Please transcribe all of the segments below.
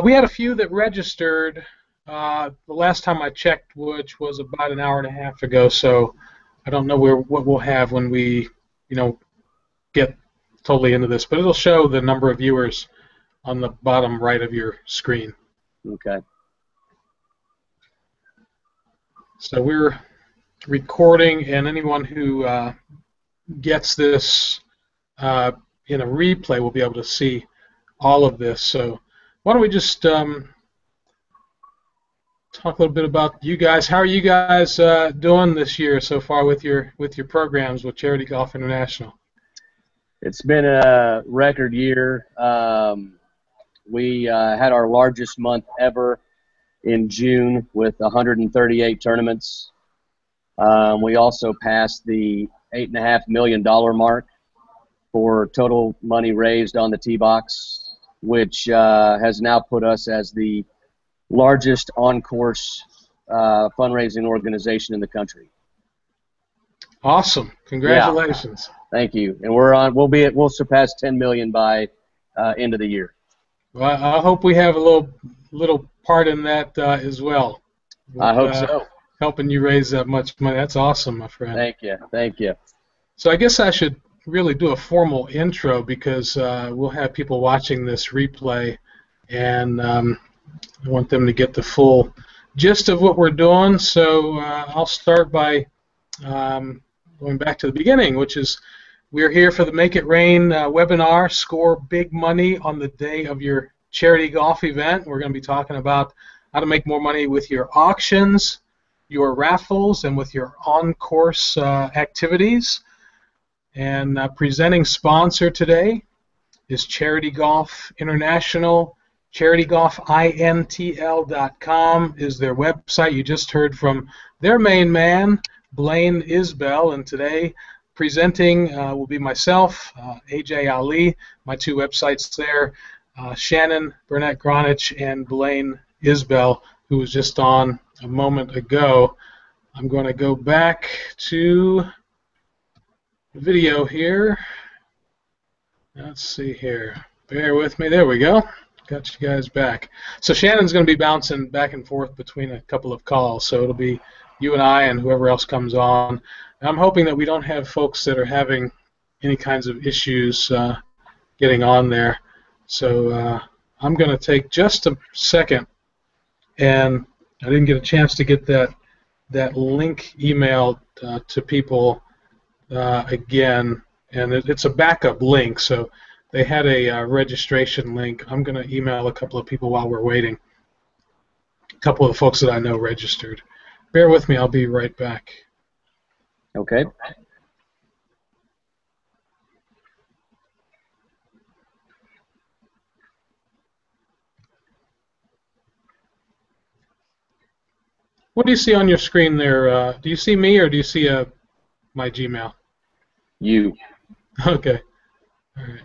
We had a few that registered the last time I checked, which was about an hour and a half ago. So I don't know what we'll have when we, you know, get totally into this, but it'll show the number of viewers on the bottom right of your screen. Okay. So we're recording, and anyone who gets this in a replay will be able to see all of this. So why don't we just talk a little bit about you guys. How are you guys doing this year so far with your programs with Charity Golf International? It's been a record year. We had our largest month ever in June with 138 tournaments. We also passed the $8.5 million mark for total money raised on the tee box, which has now put us as the largest on-course fundraising organization in the country. Awesome! Congratulations. Yeah. Thank you. And we'll surpass 10 million by end of the year. Well, I hope we have a little part in that as well. I hope so. Helping you raise that much money. That's awesome, my friend. Thank you. Thank you. So I guess I should really do a formal intro because we'll have people watching this replay, and I want them to get the full gist of what we're doing. So I'll start by going back to the beginning, which is we're here for the Make It Rain webinar, Score Big Money on the day of your charity golf event. We're going to be talking about how to make more money with your auctions, your raffles, and with your on-course activities. And presenting sponsor today is Charity Golf International. CharityGolfINTL.com is their website. You just heard from their main man, Blaine Isbell, and today presenting will be myself, AJ Ali, my two websites there, Shannon Burnett Gronich and Blaine Isbell, who was just on a moment ago. I'm going to go back to the video here. Let's see here. Bear with me. There we go. Got you guys back. So Shannon's going to be bouncing back and forth between a couple of calls, so it'll be you and I and whoever else comes on. And I'm hoping that we don't have folks that are having any kinds of issues getting on there. So I'm going to take just a second, and I didn't get a chance to get that link emailed to people again, and it's a backup link, so they had a registration link. I'm going to email a couple of people while we're waiting. A couple of the folks that I know registered. Bear with me, I'll be right back. Okay. What do you see on your screen there? Do you see me or do you see my Gmail? You. Okay. All right.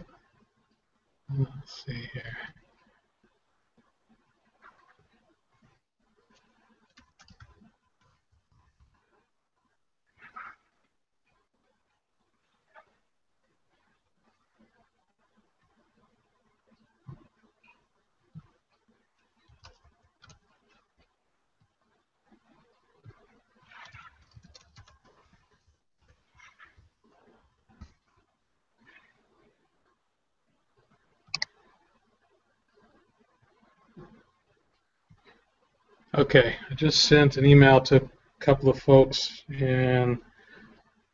Let's see here. Okay, I just sent an email to a couple of folks, and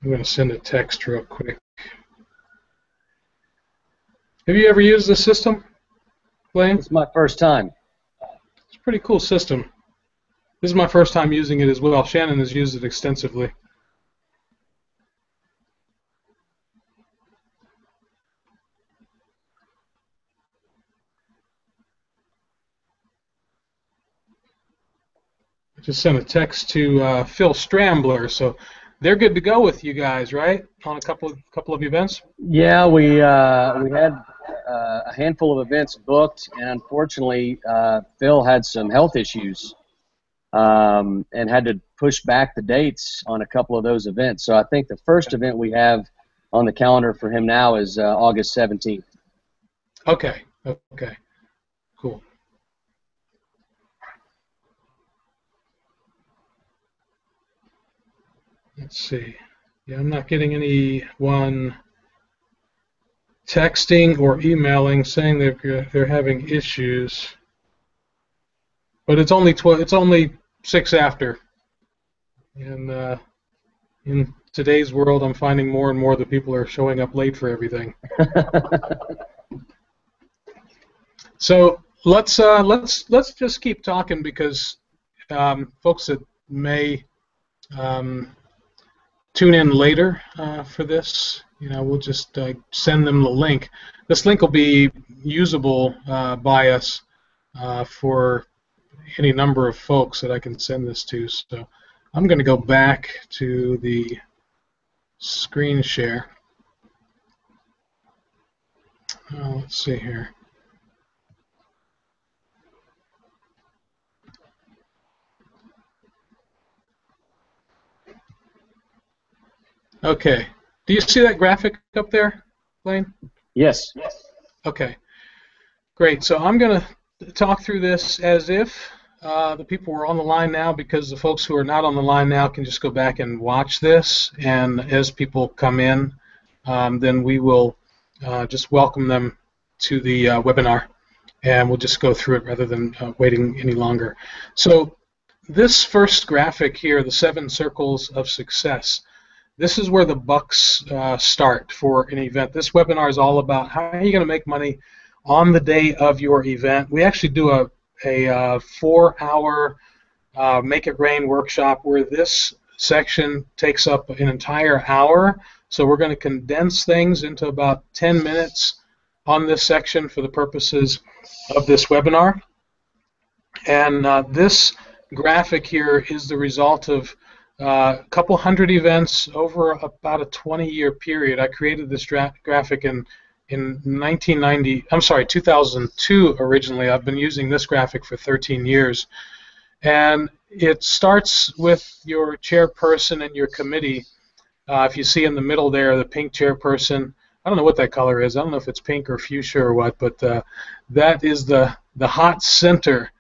I'm going to send a text real quick. Have you ever used this system, Blaine? It's my first time. It's a pretty cool system. This is my first time using it as well. Shannon has used it extensively. Just sent a text to Phil Strambler, so they're good to go with you guys, right? On a couple of events. Yeah, we had a handful of events booked, and unfortunately, Phil had some health issues and had to push back the dates on a couple of those events. So I think the first event we have on the calendar for him now is August 17th. Okay. Okay. Cool. Let's see. Yeah, I'm not getting anyone texting or emailing saying they're having issues. But it's only 6 after. And in today's world, I'm finding more and more that people are showing up late for everything. So let's just keep talking, because folks that may tune in later for this, we'll just send them the link. This link will be usable by us for any number of folks that I can send this to. So I'm going to go back to the screen share. Let's see here. Okay. Do you see that graphic up there, Blaine? Yes. Okay. Great. So I'm going to talk through this as if the people were on the line now, because the folks who are not on the line now can just go back and watch this. And as people come in, then we will just welcome them to the webinar, and we'll just go through it rather than waiting any longer. So this first graphic here, the 7 circles of success, this is where the bucks start for an event. This webinar is all about how are you going to make money on the day of your event. We actually do a 4-hour Make It Rain workshop where this section takes up an entire hour. So we're going to condense things into about 10 minutes on this section for the purposes of this webinar. And this graphic here is the result of a couple hundred events over about a 20-year period. I created this graphic in 2002 originally. I've been using this graphic for 13 years. And it starts with your chairperson and your committee. If you see in the middle there, the pink chairperson, I don't know what that color is. I don't know if it's pink or fuchsia or what, but that is the hot center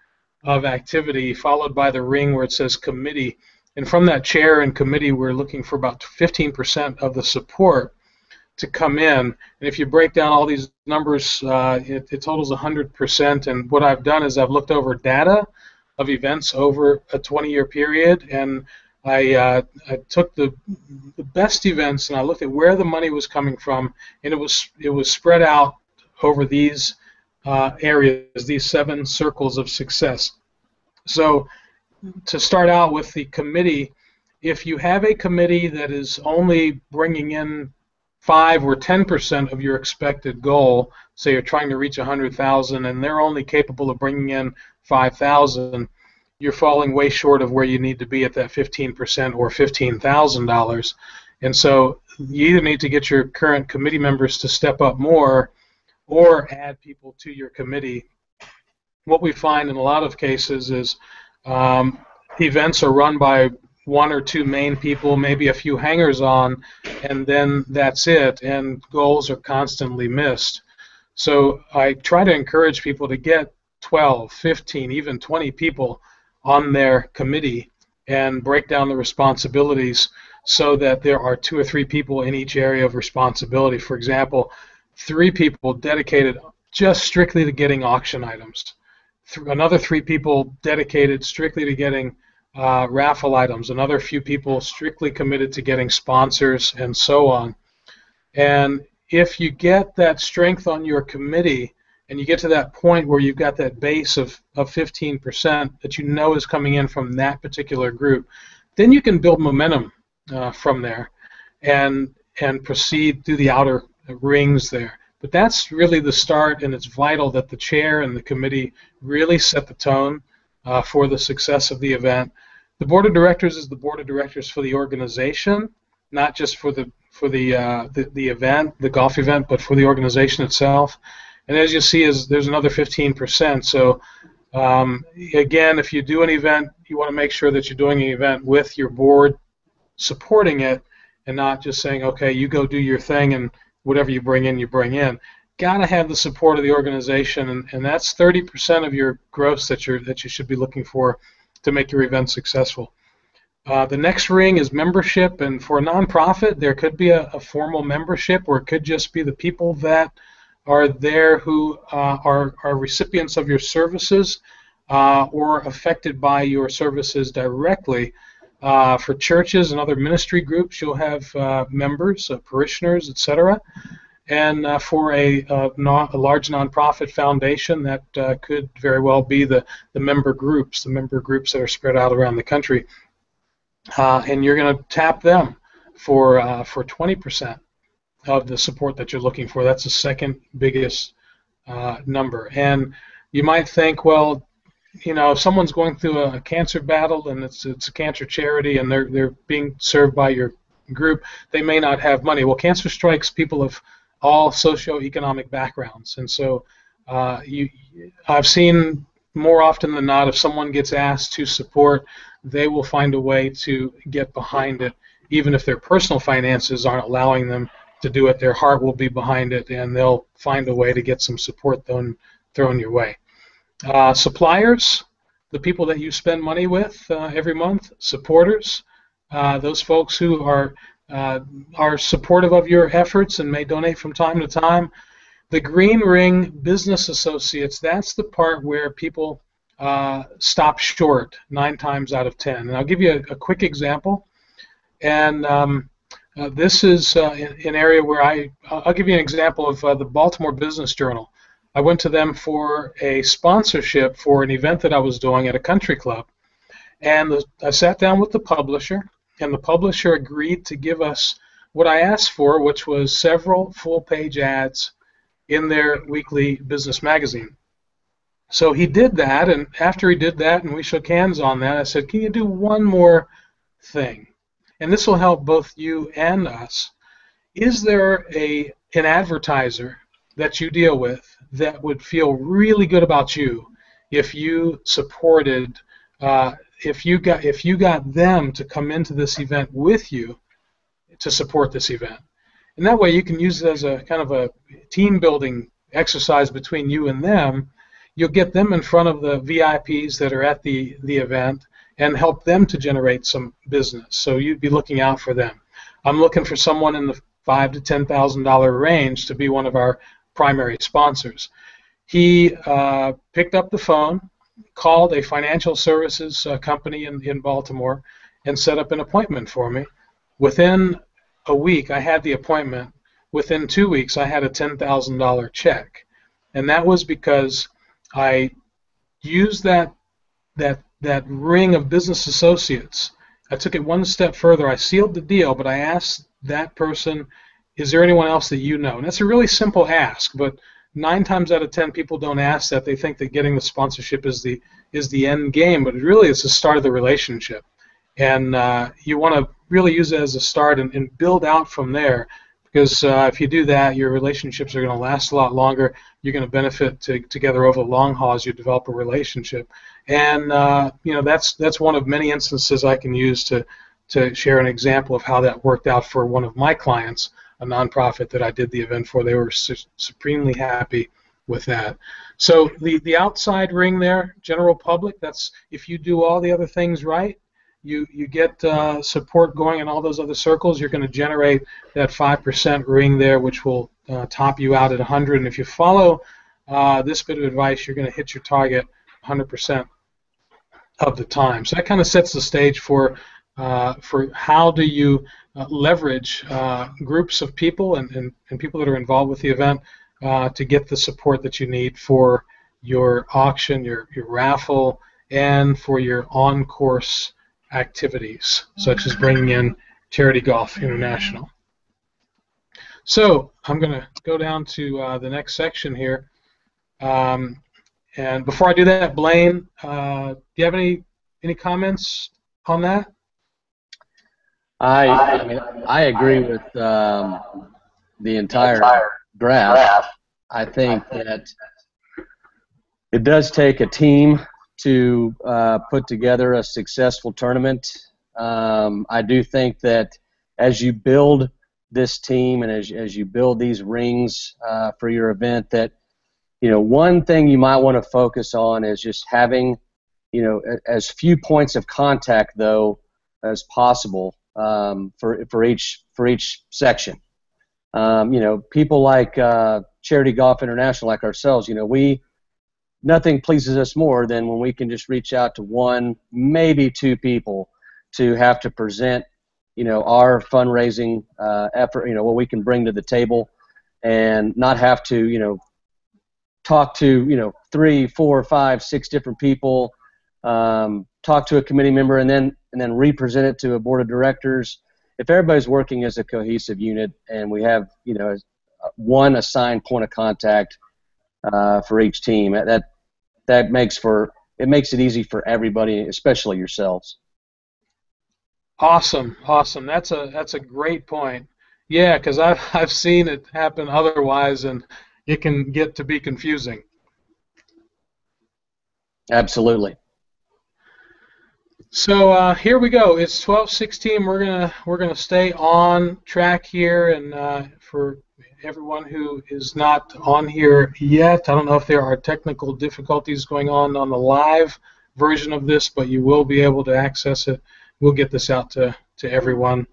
of activity, followed by the ring where it says committee. And from that chair and committee, we're looking for about 15% of the support to come in. And if you break down all these numbers, it totals 100%. And what I've done is I've looked over data of events over a 20-year period, and I took the best events and I looked at where the money was coming from, and it was spread out over these areas, these 7 circles of success. So to start out with the committee, if you have a committee that is only bringing in 5 or 10% of your expected goal, say you're trying to reach 100,000 and they're only capable of bringing in 5,000, you're falling way short of where you need to be at that 15% or $15,000. And so you either need to get your current committee members to step up more or add people to your committee. What we find in a lot of cases is events are run by 1 or 2 main people, maybe a few hangers-on, and then that's it, and goals are constantly missed. So I try to encourage people to get 12, 15, even 20 people on their committee and break down the responsibilities so that there are 2 or 3 people in each area of responsibility. For example, 3 people dedicated just strictly to getting auction items. Another 3 people dedicated strictly to getting raffle items. Another few people strictly committed to getting sponsors, and so on. And if you get that strength on your committee and you get to that point where you've got that base of 15% that you know is coming in from that particular group, then you can build momentum from there and proceed through the outer rings there. But that's really the start, and it's vital that the chair and the committee really set the tone for the success of the event. The board of directors is the board of directors for the organization, not just for the event, the golf event, but for the organization itself. And as you see, there's another 15%. So again, if you do an event, you want to make sure that you're doing an event with your board supporting it, and not just saying, okay, you go do your thing and whatever you bring in, you bring in. Got to have the support of the organization, and that's 30% of your gross that you should be looking for to make your event successful. The next ring is membership, and for a nonprofit, there could be a formal membership, or it could just be the people that are there who are recipients of your services or affected by your services directly. For churches and other ministry groups, you'll have members, parishioners, etc. And for a large nonprofit foundation, that could very well be the member groups, that are spread out around the country. And you're going to tap them for 20% of the support that you're looking for. That's the second biggest number. And you might think, well, if someone's going through a cancer battle and it's a cancer charity and they're being served by your group, they may not have money. Well, cancer strikes people of all socioeconomic backgrounds, and so I've seen more often than not, if someone gets asked to support, they will find a way to get behind it, even if their personal finances aren't allowing them to do it. Their heart will be behind it, and they'll find a way to get some support thrown your way. Suppliers, the people that you spend money with every month, supporters, those folks who are supportive of your efforts and may donate from time to time. The green ring business associates, that's the part where people stop short 9 times out of 10. And I'll give you a quick example. And this is an area where I'll give you an example of the Baltimore Business Journal. I went to them for a sponsorship for an event that I was doing at a country club. And I sat down with the publisher, and the publisher agreed to give us what I asked for, which was several full-page ads in their weekly business magazine. So he did that, and after he did that and we shook hands on that, I said, can you do one more thing? And this will help both you and us. Is there an advertiser that you deal with that would feel really good about you if you supported, if you got them to come into this event with you to support this event? And that way you can use it as a kind of a team building exercise between you and them. You'll get them in front of the VIPs that are at the event and help them to generate some business. So you'd be looking out for them. I'm looking for someone in the $5,000 to $10,000 range to be one of our primary sponsors. He picked up the phone, called a financial services company in Baltimore, and set up an appointment for me. Within a week, I had the appointment. Within 2 weeks, I had a $10,000 check. And that was because I used that ring of business associates. I took it one step further. I sealed the deal, but I asked that person, is there anyone else that you know? And that's a really simple ask, but 9 times out of 10 people don't ask that. They think that getting the sponsorship is the end game, but it really is the start of the relationship. And you want to really use it as a start and build out from there, because if you do that, your relationships are going to last a lot longer. You're going to benefit together over the long haul as you develop a relationship. And that's one of many instances I can use to share an example of how that worked out for one of my clients, a nonprofit that I did the event for. They were supremely happy with that. So the outside ring there, general public, that's if you do all the other things right, you get support going in all those other circles, you're going to generate that 5% ring there, which will top you out at 100. And if you follow this bit of advice, you're going to hit your target 100% of the time. So that kind of sets the stage for how do you leverage groups of people and people that are involved with the event to get the support that you need for your auction, your raffle, and for your on-course activities, such as bringing in Charity Golf International. So I'm going to go down to the next section here. And before I do that, Blaine, do you have any comments on that? I agree with the entire graph. I think that it does take a team to put together a successful tournament. I do think that as you build this team and as you build these rings for your event, that one thing you might want to focus on is just having as few points of contact though as possible for each section. People like Charity Golf International, like ourselves, nothing pleases us more than when we can just reach out to one, maybe two people to have to present, our fundraising effort, what we can bring to the table, and not have to, talk to, 3, 4, 5, 6 different people, talk to a committee member, and then represent it to a board of directors. If everybody's working as a cohesive unit and we have, one assigned point of contact for each team, that makes it easy for everybody, especially yourselves. Awesome. That's a great point. Yeah, because I've seen it happen otherwise, and it can get to be confusing. Absolutely. So here we go. It's 12:16. We're gonna stay on track here, and for everyone who is not on here yet, I don't know if there are technical difficulties going on the live version of this, but you will be able to access it. We'll get this out to everyone.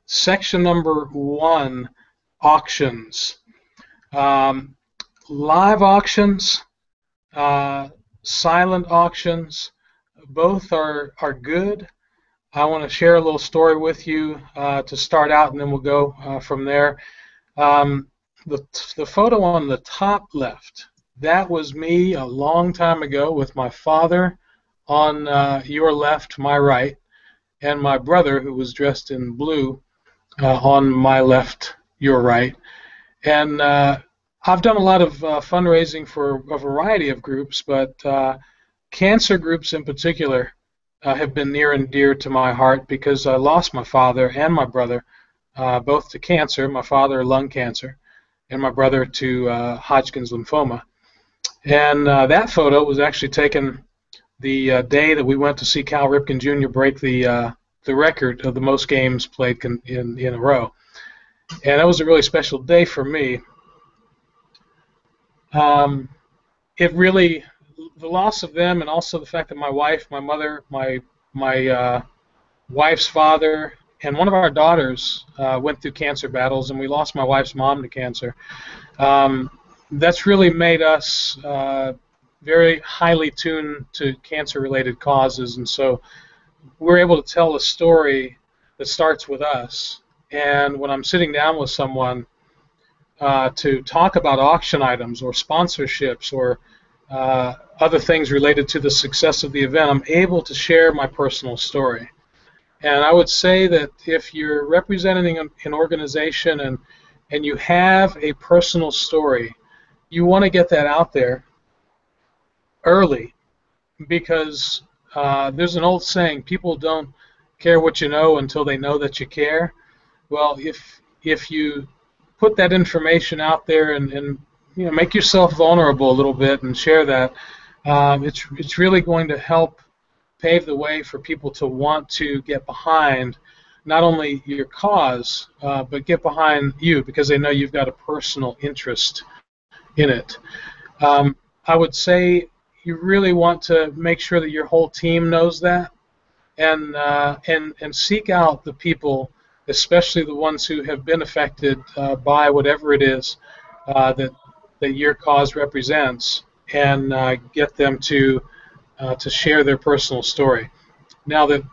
Section number 1, auctions. Live auctions, silent auctions, both are good. I want to share a little story with you to start out, and then we'll go from there. The photo on the top left, that was me a long time ago with my father on your left, my right, and my brother, who was dressed in blue, on my left, your right. And I've done a lot of fundraising for a variety of groups, but cancer groups in particular have been near and dear to my heart because I lost my father and my brother both to cancer, my father lung cancer, and my brother to Hodgkin's lymphoma. And that photo was actually taken the day that we went to see Cal Ripken Jr. break the record of the most games played in a row. And that was a really special day for me. It really, the loss of them, and also the fact that my wife, my mother, my wife's father, and one of our daughters went through cancer battles, and we lost my wife's mom to cancer. That's really made us very highly tuned to cancer-related causes, and so we're able to tell a story that starts with us. And when I'm sitting down with someone to talk about auction items or sponsorships or other things related to the success of the event, I'm able to share my personal story. And I would say that if you're representing an organization and you have a personal story, you want to get that out there early, because there's an old saying, people don't care what you know until they know that you care. Well, if you put that information out there and make yourself vulnerable a little bit and share that, it's really going to help pave the way for people to want to get behind not only your cause, but get behind you because they know you've got a personal interest in it. I would say you really want to make sure that your whole team knows that, and seek out the people, especially the ones who have been affected by whatever it is that your cause represents, and get them to share their personal story. Now, the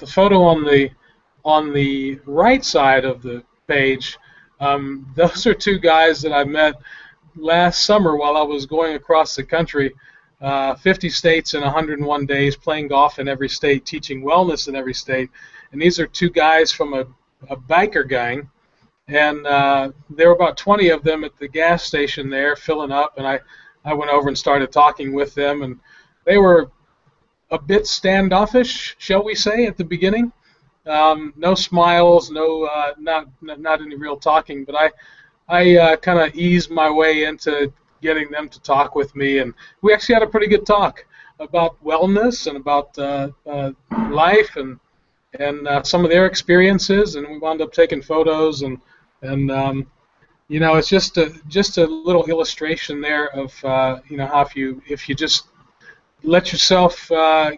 photo on the right side of the page, those are two guys that I met last summer while I was going across the country, 50 states in 101 days, playing golf in every state, teaching wellness in every state. And these are two guys from a biker gang, and there were about 20 of them at the gas station there filling up, and I went over and started talking with them, and they were a bit standoffish, shall we say, at the beginning. No smiles, not any real talking, but I kind of eased my way into getting them to talk with me, and we actually had a pretty good talk about wellness and about life and some of their experiences, and we wound up taking photos, and it's just a little illustration there of how if you just let yourself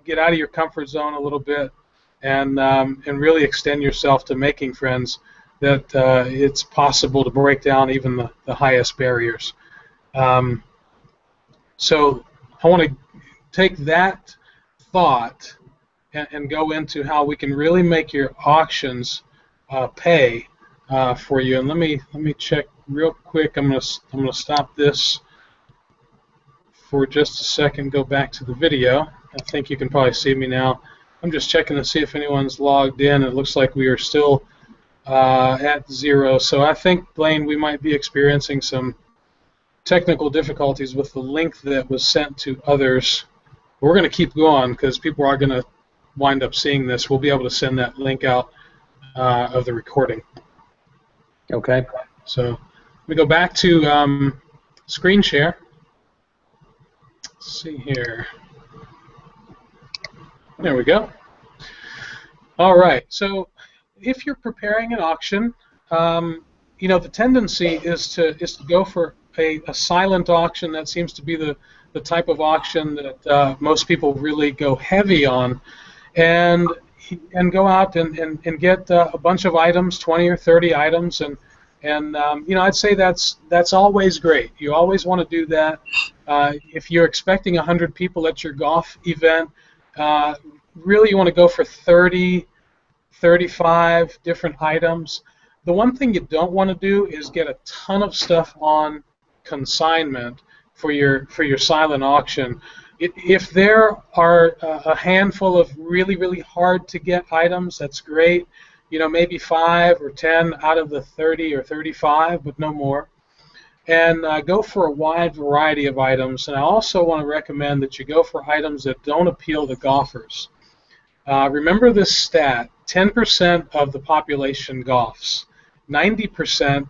get out of your comfort zone a little bit, and really extend yourself to making friends, that it's possible to break down even the highest barriers. So I want to take that thought and go into how we can really make your auctions pay for you. And let me check real quick. I'm gonna stop this for just a second. Go back to the video. I think you can probably see me now. I'm just checking to see if anyone's logged in. It looks like we are still at 0. So I think, Blaine, we might be experiencing some technical difficulties with the link that was sent to others. We're going to keep going because people are going to wind up seeing this. We'll be able to send that link out of the recording. Okay. So we go back to screen share. Let's see here. There we go. All right. So if you're preparing an auction, you know, the tendency is to go for a silent auction. That seems to be the type of auction that most people really go heavy on, and go out and get a bunch of items, 20 or 30 items, and you know, I'd say that's always great. You always want to do that. If you're expecting 100 people at your golf event, really you want to go for 30, 35 different items. The one thing you don't want to do is get a ton of stuff on consignment for your silent auction. If there are a handful of really hard to get items, that's great. You know, maybe 5 or 10 out of the 30 or 35, but no more. And go for a wide variety of items. And I also want to recommend that you go for items that don't appeal to golfers. Remember this stat: 10% of the population golfs. 90%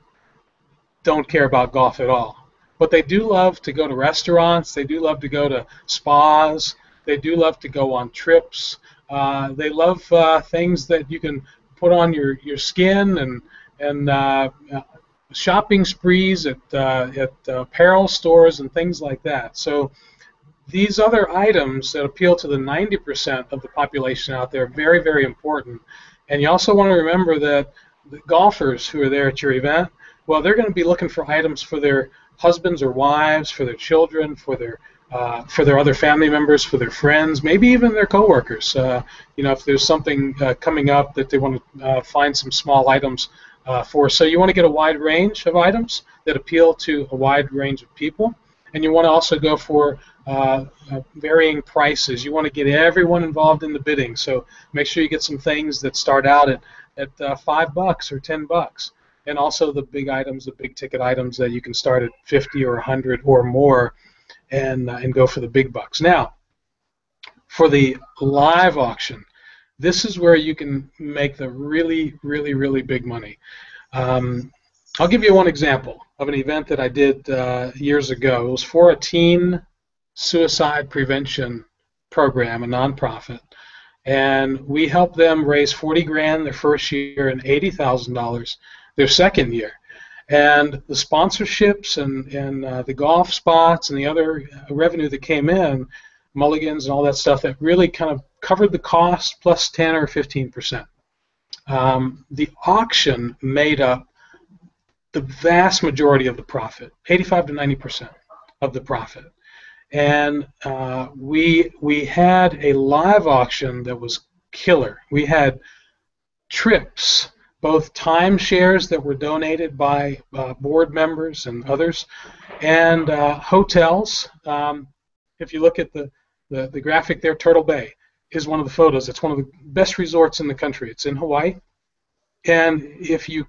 don't care about golf at all. But they do love to go to restaurants. They do love to go to spas. They do love to go on trips. They love things that you can put on your skin, and shopping sprees at apparel stores and things like that. So these other items that appeal to the 90% of the population out there are very important. And you also want to remember that the golfers who are there at your event, well, they're going to be looking for items for their husbands or wives, for their children, for their other family members, for their friends, maybe even their coworkers. You know, if there's something coming up that they want to find some small items for. So you want to get a wide range of items that appeal to a wide range of people. And you want to also go for varying prices. You want to get everyone involved in the bidding. So make sure you get some things that start out at $5 or $10. And also the big items, the big ticket items that you can start at 50 or 100 or more, and go for the big bucks. Now, for the live auction, this is where you can make the really big money. I'll give you one example of an event that I did years ago. It was for a teen suicide prevention program, a nonprofit, and we helped them raise 40 grand their first year and $80,000 their second year. And the sponsorships and the golf spots and the other revenue that came in, mulligans and all that stuff, that really kind of covered the cost plus 10 or 15%. The auction made up the vast majority of the profit, 85 to 90% of the profit. And we had a live auction that was killer. We had trips, both timeshares that were donated by board members and others, and hotels. If you look at the graphic there, Turtle Bay is one of the photos. It's one of the best resorts in the country. It's in Hawaii. And if you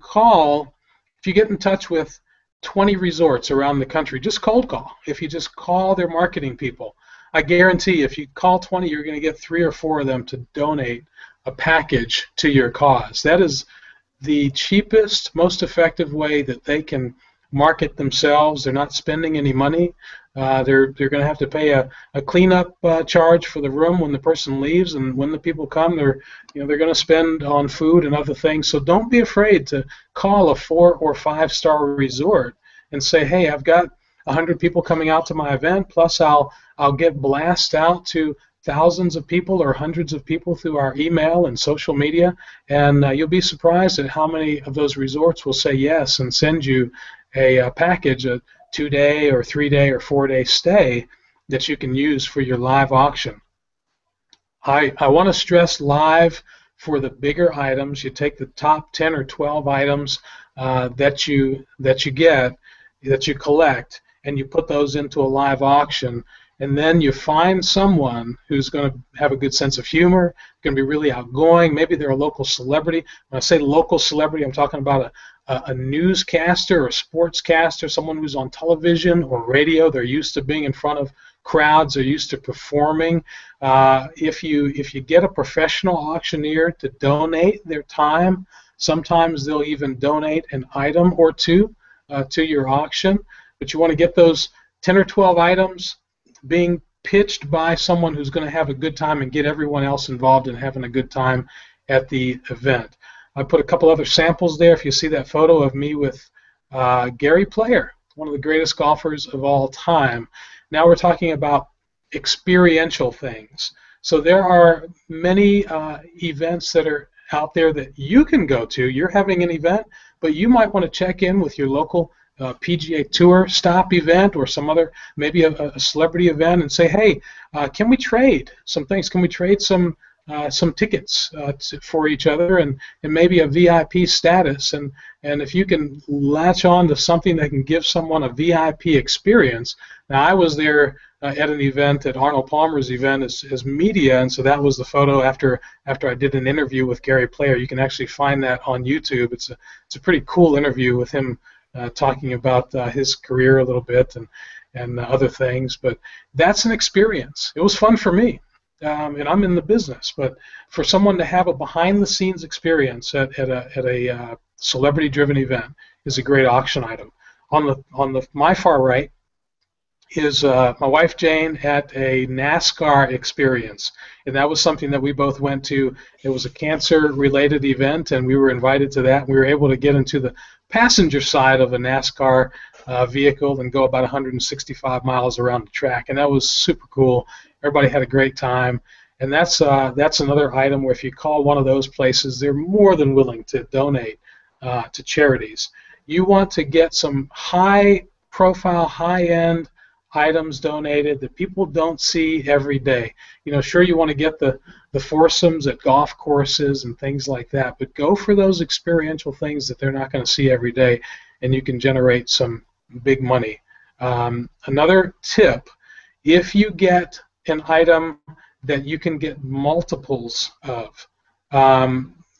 get in touch with 20 resorts around the country, just cold call. If you just call their marketing people, I guarantee if you call 20, you're going to get 3 or 4 of them to donate a package to your cause. That is the cheapest, most effective way that they can market themselves. They're not spending any money. They're going to have to pay a cleanup charge for the room when the person leaves, and when the people come, they're going to spend on food and other things. So don't be afraid to call a 4 or 5 star resort and say, hey, I've got 100 people coming out to my event, plus I'll get blast out to thousands of people or hundreds of people through our email and social media, and you'll be surprised at how many of those resorts will say yes and send you a package, a 2-day or 3-day or 4-day stay that you can use for your live auction. I want to stress live for the bigger items. You take the top 10 or 12 items that you collect, and you put those into a live auction, and then you find someone who's going to have a good sense of humor, going to be really outgoing. Maybe they're a local celebrity. When I say local celebrity, I'm talking about a newscaster or sportscaster, someone who's on television or radio. They're used to being in front of crowds. They're used to performing. If you get a professional auctioneer to donate their time, sometimes they'll even donate an item or two to your auction. But you want to get those 10 or 12 items being pitched by someone who's going to have a good time and get everyone else involved in having a good time at the event. I put a couple other samples there. If you see that photo of me with Gary Player, one of the greatest golfers of all time. Now we're talking about experiential things. So there are many events that are out there that you can go to. You're having an event, but you might want to check in with your local PGA Tour stop event or some other, maybe a celebrity event, and say, hey, can we trade some things? Can we trade some tickets for each other and maybe a VIP status? And if you can latch on to something that can give someone a VIP experience. Now, I was there at an event, at Arnold Palmer's event as media, and so that was the photo after I did an interview with Gary Player. You can actually find that on YouTube. It's a pretty cool interview with him talking about his career a little bit and other things. But that's an experience. It was fun for me. And I'm in the business, but for someone to have a behind-the-scenes experience at a celebrity-driven event is a great auction item. On my far right is my wife Jane at a NASCAR experience, and that was something that we both went to. It was a cancer-related event, and we were invited to that. We were able to get into the passenger side of a NASCAR vehicle and go about 165 miles around the track, and that was super cool. Everybody had a great time, and that's another item where if you call one of those places, they're more than willing to donate to charities. You want to get some high-profile, high-end items donated that people don't see every day. You know, sure, you want to get the foursomes at golf courses and things like that, but go for those experiential things that they're not going to see every day, and you can generate some big money. Another tip, if you get an item that you can get multiples of,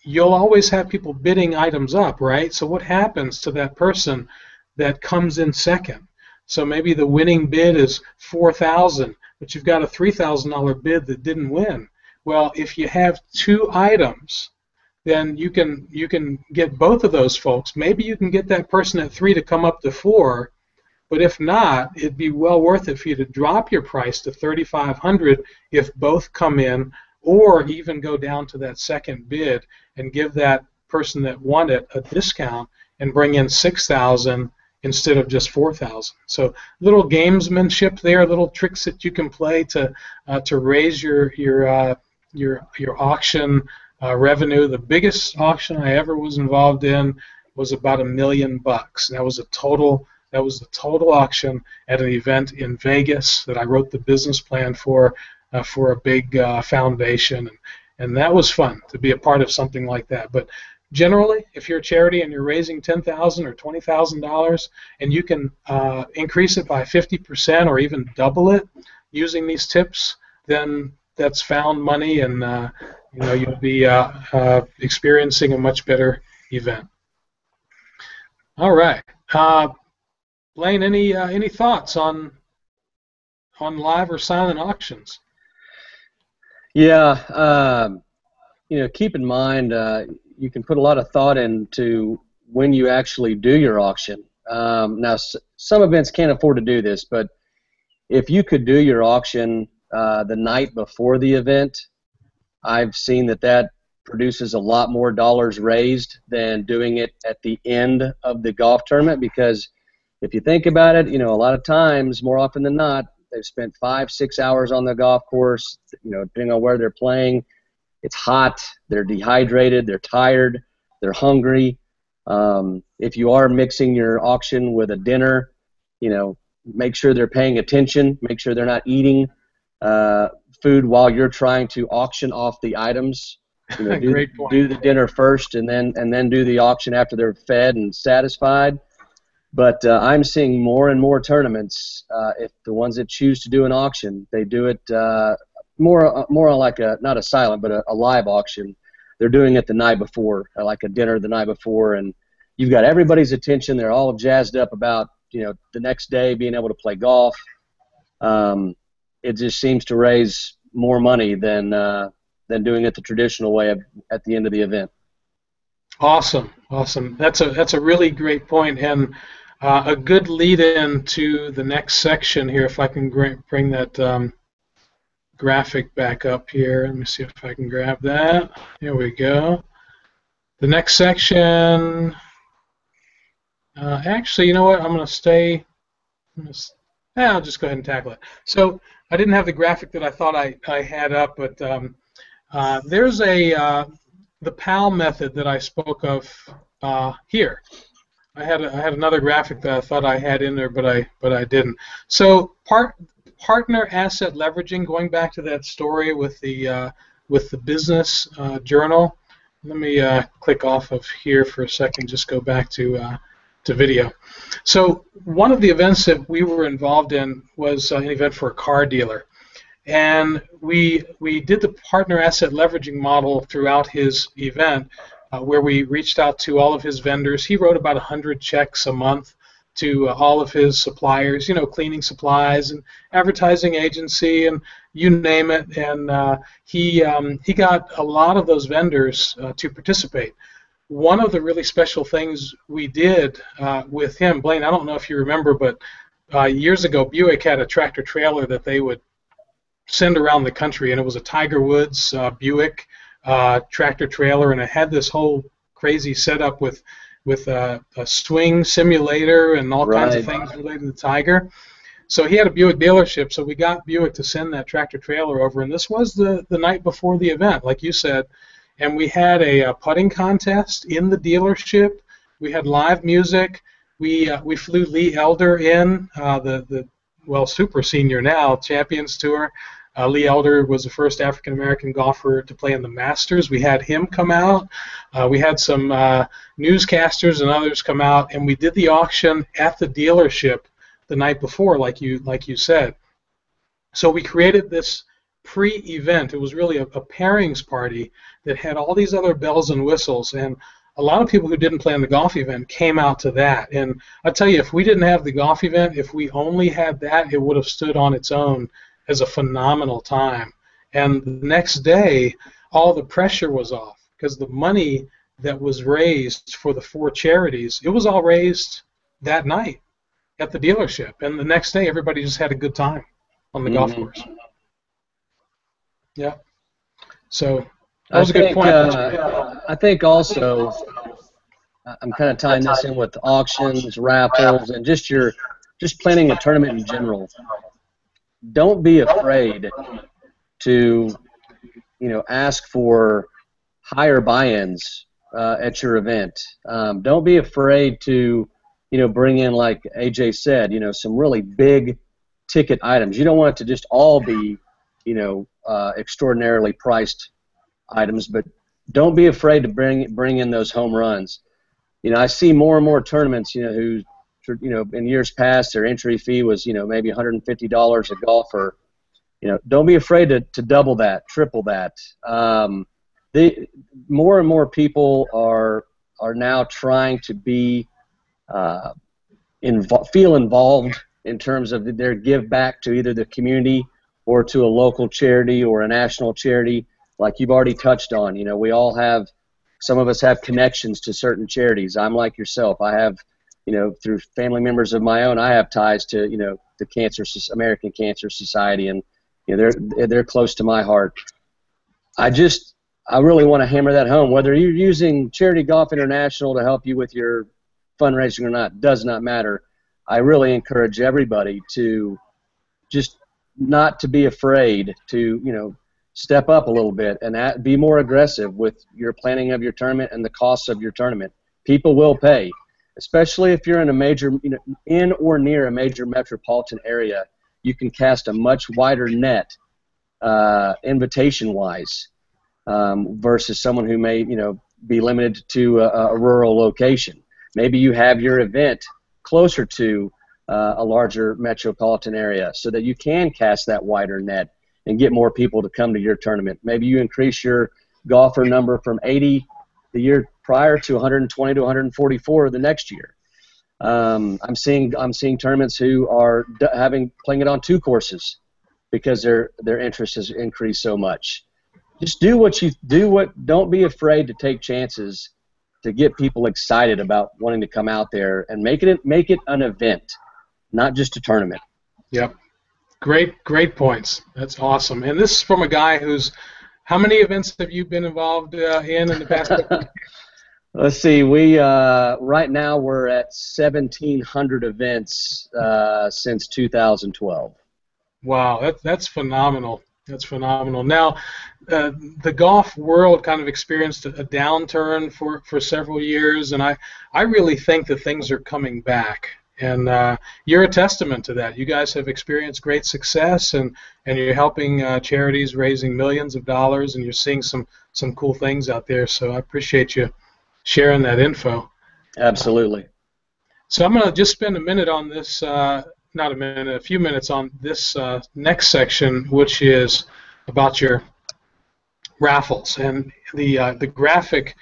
you'll always have people bidding items up, right? So what happens to that person that comes in second? So maybe the winning bid is $4,000, but you've got a $3,000 bid that didn't win. Well, if you have two items, then you can get both of those folks. Maybe you can get that person at 3 to come up to 4, but if not, it'd be well worth it for you to drop your price to $3,500 if both come in, or even go down to that second bid and give that person that won it a discount and bring in $6,000 instead of just $4,000. So little gamesmanship there, little tricks that you can play to raise your auction revenue. The biggest auction I ever was involved in was about $1 million. That was the total auction at an event in Vegas that I wrote the business plan for a big foundation, and that was fun to be a part of something like that. But generally, if you're a charity and you're raising $10,000 or $20,000 and you can increase it by 50% or even double it using these tips, then that's found money, and you'll be experiencing a much better event. All right, Blaine, any thoughts on live or silent auctions? Yeah, keep in mind you can put a lot of thought into when you actually do your auction. Now, some events can't afford to do this, but if you could do your auction the night before the event, I've seen that produces a lot more dollars raised than doing it at the end of the golf tournament, because if you think about it, a lot of times, more often than not, They've spent 5-6 hours on the golf course, depending on where they're playing. It's hot. They're dehydrated. They're tired. They're hungry. If you are mixing your auction with a dinner, make sure they're paying attention. Make sure they're not eating food while you're trying to auction off the items. Great point. Do the dinner first, and then do the auction after they're fed and satisfied. But I'm seeing more and more tournaments. If the ones that choose to do an auction, they do it more like not a silent, but a live auction. They're doing it the night before, like a dinner the night before, and you've got everybody's attention. They're all jazzed up about the next day being able to play golf. It just seems to raise more money than doing it the traditional way at the end of the event. Awesome. That's a really great point, and a good lead-in to the next section here. If I can bring that graphic back up here. Let me see if I can grab that. Here we go. The next section. Actually, you know what? I'm going to I'll just go ahead and tackle it. So I didn't have the graphic that I thought I had up, but there's the PAL method that I spoke of here. I had another graphic that I thought I had in there, but I didn't. So partner asset leveraging, going back to that story with the business journal. Let me click off of here for a second. Just go back to video. So one of the events that we were involved in was an event for a car dealer, and we did the partner asset leveraging model throughout his event, where we reached out to all of his vendors. He wrote about 100 checks a month to all of his suppliers, cleaning supplies and advertising agency and you name it, and he got a lot of those vendors to participate. One of the really special things we did with him, Blaine, I don't know if you remember, but years ago Buick had a tractor trailer that they would send around the country, and it was a Tiger Woods Buick tractor trailer, and it had this whole crazy setup with a swing simulator and all kinds of things related to the Tiger. So he had a Buick dealership, so we got Buick to send that tractor trailer over, and this was the night before the event, like you said, and we had a putting contest in the dealership. We had live music. We flew Lee Elder in, the super senior now, Champions Tour. Lee Elder was the first African-American golfer to play in the Masters. We had him come out. We had some newscasters and others come out, and we did the auction at the dealership the night before, like you said. So we created this pre-event. It was really a pairings party that had all these other bells and whistles, and a lot of people who didn't play in the golf event came out to that. And I tell you, if we didn't have the golf event, if we only had that, it would have stood on its own as a phenomenal time. And the next day, all the pressure was off, because the money that was raised for the 4 charities, it was all raised that night at the dealership. And the next day, everybody just had a good time on the golf course. Yeah. So that was a good point. I think also, I'm kind of tying this in with auctions, raffles, and just planning a tournament in general. Don't be afraid to, ask for higher buy-ins at your event. Don't be afraid to, bring in, like AJ said, some really big ticket items. You don't want it to just all be, extraordinarily priced items, but don't be afraid to bring in those home runs. I see more and more tournaments, who, in years past, their entry fee was, maybe $150 a golfer. Don't be afraid to double that, triple that. More and more people are now trying to be feel involved in terms of their give back to either the community or to a local charity or a national charity, like you've already touched on. We all have, some of us have connections to certain charities. I'm like yourself. I have, through family members of my own, I have ties to, the American Cancer Society, and they're close to my heart. I really want to hammer that home. Whether you're using Charity Golf International to help you with your fundraising or not, does not matter. I really encourage everybody to just not to be afraid to, step up a little bit and be more aggressive with your planning of your tournament and the costs of your tournament. People will pay, especially if you're in a major, in or near a major metropolitan area. You can cast a much wider net, invitation-wise, versus someone who may, be limited to a rural location. Maybe you have your event closer to a larger metropolitan area so that you can cast that wider net and get more people to come to your tournament. Maybe you increase your golfer number from 80 the year prior to 120 to 144 the next year. I'm seeing tournaments who are playing it on 2 courses because their interest has increased so much. Just don't be afraid to take chances to get people excited about wanting to come out there and make it an event, not just a tournament. Yep. Great points. That's awesome. And this is from a guy who's, how many events have you been involved in the past couple of years? Let's see. We right now we're at 1,700 events since 2012. Wow, that's phenomenal. That's phenomenal. Now, the golf world kind of experienced a downturn for several years, and I really think that things are coming back. And you're a testament to that. You guys have experienced great success, and you're helping charities raising millions of dollars, and you're seeing some cool things out there. So I appreciate you sharing that info. Absolutely. So I'm going to just spend a minute on this, not a minute, a few minutes on this next section, which is about your raffles. And the graphic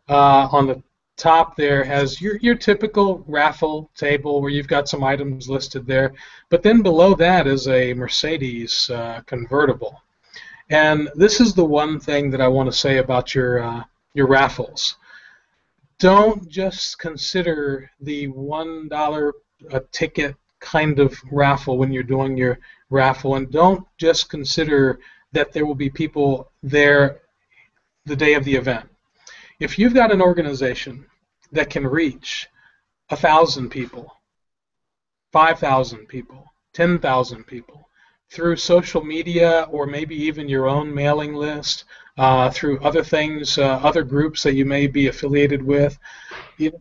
on the top there has your typical raffle table where you've got some items listed there, but then below that is a Mercedes convertible. And this is the one thing that I want to say about your raffles. Don't just consider the $1 a ticket kind of raffle when you're doing your raffle, and don't just consider that there will be people there the day of the event. If you've got an organization that can reach 1,000 people, 5,000 people, 10,000 people through social media or maybe even your own mailing list, through other things, other groups that you may be affiliated with,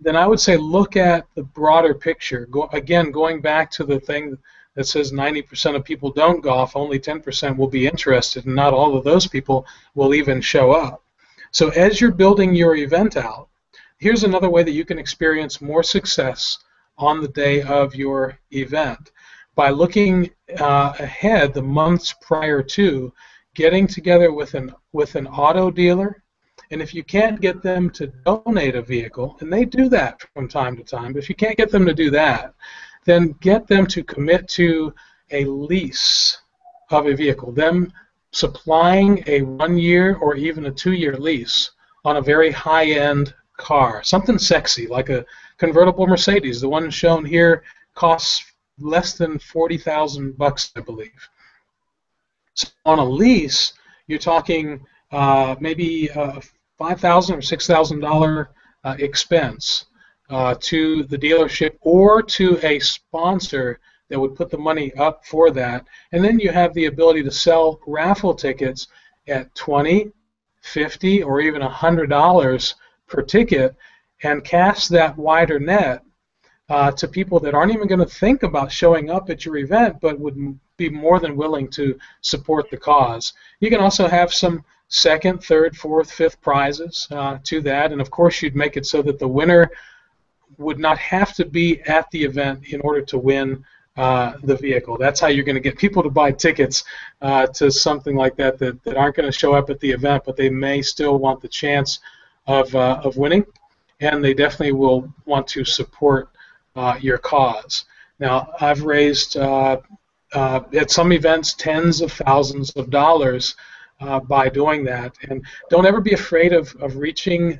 then I would say look at the broader picture. Going back to the thing that says 90% of people don't golf, only 10% will be interested, and not all of those people will even show up. So as you're building your event out, here's another way that you can experience more success on the day of your event by looking ahead the months prior to, getting together with an auto dealer, and if you can't get them to donate a vehicle, and they do that from time to time, but if you can't get them to do that, then get them to commit to a lease of a vehicle, them supplying a 1-year or even a 2-year lease on a very high-end car, something sexy like a convertible Mercedes. The one shown here costs less than $40,000, I believe. So on a lease, you're talking maybe $5,000 or $6,000 expense to the dealership or to a sponsor that would put the money up for that. And then you have the ability to sell raffle tickets at $20, $50, or even $100 per ticket and cast that wider net to people that aren't even going to think about showing up at your event but would be more than willing to support the cause. You can also have some second, third, fourth, fifth prizes to that, and of course you'd make it so that the winner would not have to be at the event in order to win the vehicle. That's how you're going to get people to buy tickets to something like that aren't going to show up at the event, but they may still want the chance of winning, and they definitely will want to support your cause. Now, I've raised at some events tens of thousands of dollars by doing that, and don't ever be afraid of reaching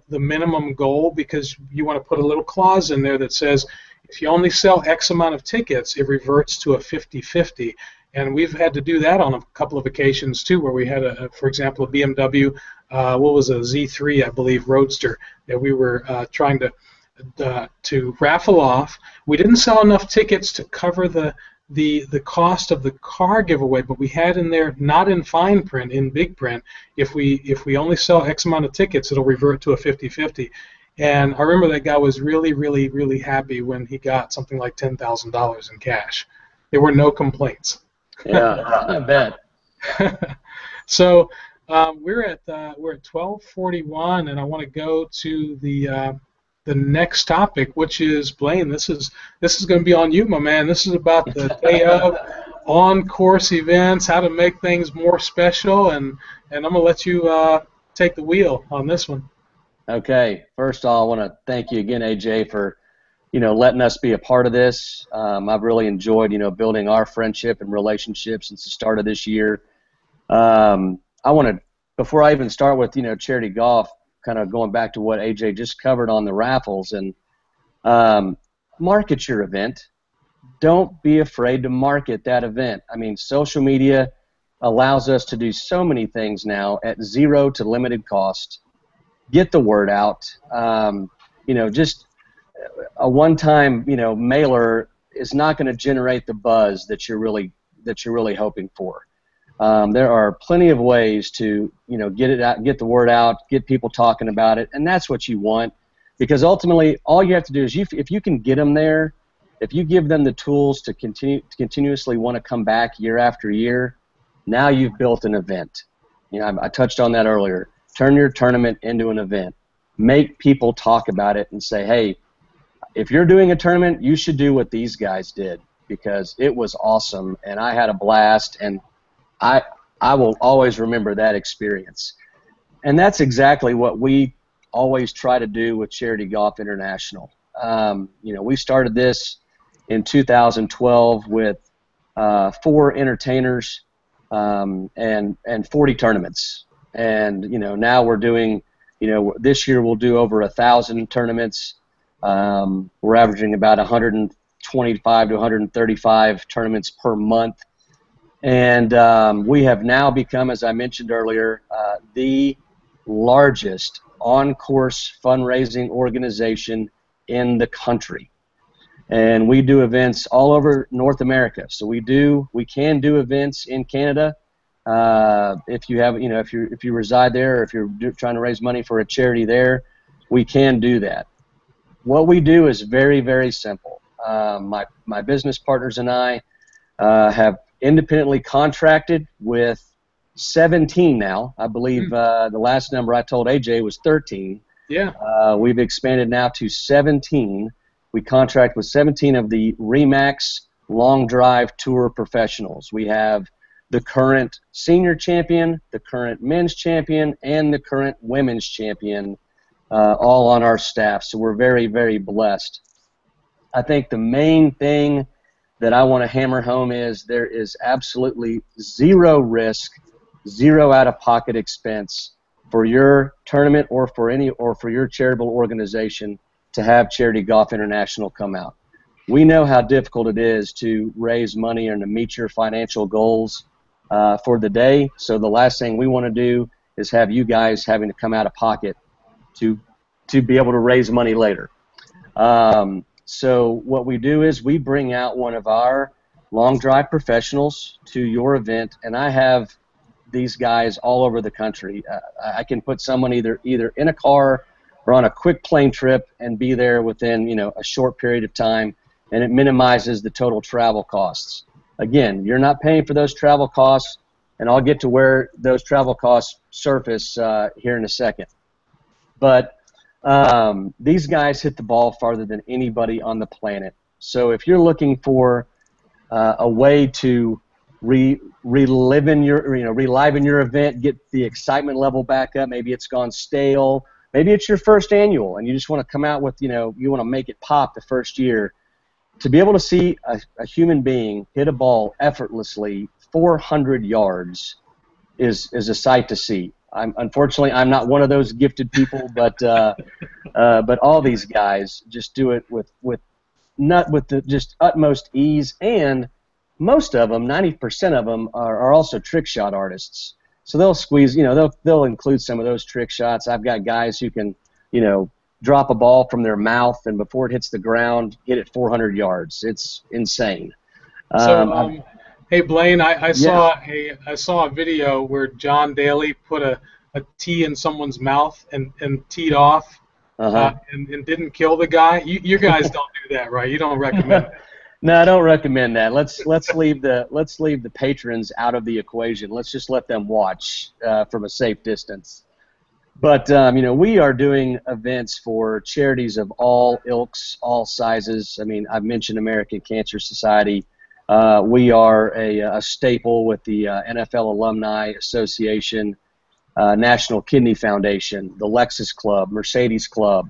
the minimum goal, because you want to put a little clause in there that says if you only sell X amount of tickets, it reverts to a 50-50. And we've had to do that on a couple of occasions too, where we had, for example, a BMW, what was a Z3, I believe, Roadster, that we were trying to raffle off. We didn't sell enough tickets to cover the the cost of the car giveaway, but we had in there, not in fine print, in big print, if we only sell X amount of tickets, it'll revert to a 50-50. And I remember that guy was really, really, really happy when he got something like $10,000 in cash. There were no complaints. Yeah, I bet. So we're at 12:41, and I want to go to the next topic, which is Blaine. This is going to be on you, my man. This is about the day of on-course events, how to make things more special, and I'm going to let you take the wheel on this one. Okay. First of all, I want to thank you again, AJ, for letting us be a part of this. I've really enjoyed building our friendship and relationship since the start of this year. I want to, before I even start with charity golf, kind of going back to what AJ just covered on the raffles, and market your event. Don't be afraid to market that event. I mean, social media allows us to do so many things now at zero to limited cost. Get the word out. Just a one-time mailer is not going to generate the buzz that you're really hoping for. There are plenty of ways to get it out, get the word out, get people talking about it, and that's what you want, because ultimately all you have to do is if you can get them there, if you give them the tools to continuously want to come back year after year, now you've built an event. I touched on that earlier. Turn your tournament into an event. Make people talk about it and say, hey, if you're doing a tournament, you should do what these guys did, because it was awesome and I had a blast, and I will always remember that experience. And that's exactly what we always try to do with Charity Golf International. We started this in 2012 with 4 entertainers and 40 tournaments. And now we're doing, this year we'll do over 1,000 tournaments. We're averaging about 125 to 135 tournaments per month. And we have now become, as I mentioned earlier, the largest on-course fundraising organization in the country. And we do events all over North America. So we can do events in Canada. If you have, if you reside there, or if you're trying to raise money for a charity there, we can do that. What we do is very, very simple. My business partners and I have independently contracted with 17 now. I believe the last number I told AJ was 13. Yeah. We've expanded now to 17. We contract with 17 of the RE/MAX Long Drive Tour professionals. We have the current senior champion, the current men's champion, and the current women's champion all on our staff. So we're very, very blessed. I think the main thing that I want to hammer home is there is absolutely zero risk, zero out-of-pocket expense for your tournament or for your charitable organization to have Charity Golf International come out. We know how difficult it is to raise money and to meet your financial goals for the day. So the last thing we want to do is have you guys having to come out of pocket to be able to raise money later. So what we do is we bring out one of our long drive professionals to your event, and I have these guys all over the country. I can put someone either in a car or on a quick plane trip and be there within a short period of time, and it minimizes the total travel costs. Again, you're not paying for those travel costs, and I'll get to where those travel costs surface here in a second. But these guys hit the ball farther than anybody on the planet. So if you're looking for a way to reliven your event, get the excitement level back up, maybe it's gone stale, maybe it's your first annual and you just want to come out with, you want to make it pop the first year, to be able to see a human being hit a ball effortlessly 400 yards is a sight to see. Unfortunately, I'm not one of those gifted people, but all these guys just do it with the just utmost ease, and most of them, 90% of them, are also trick shot artists. So they'll squeeze, they'll include some of those trick shots. I've got guys who can, drop a ball from their mouth and before it hits the ground, hit it 400 yards. It's insane. So, I've, hey Blaine, I yeah. saw a video where John Daly put a tee in someone's mouth and teed off, Uh-huh. and didn't kill the guy. You guys don't do that, right? You don't recommend No, I don't recommend that. Let's leave the patrons out of the equation. Let's just let them watch from a safe distance. But we are doing events for charities of all ilks, all sizes. I mean, I've mentioned American Cancer Society. We are a staple with the NFL Alumni Association, National Kidney Foundation, the Lexus Club, Mercedes Club,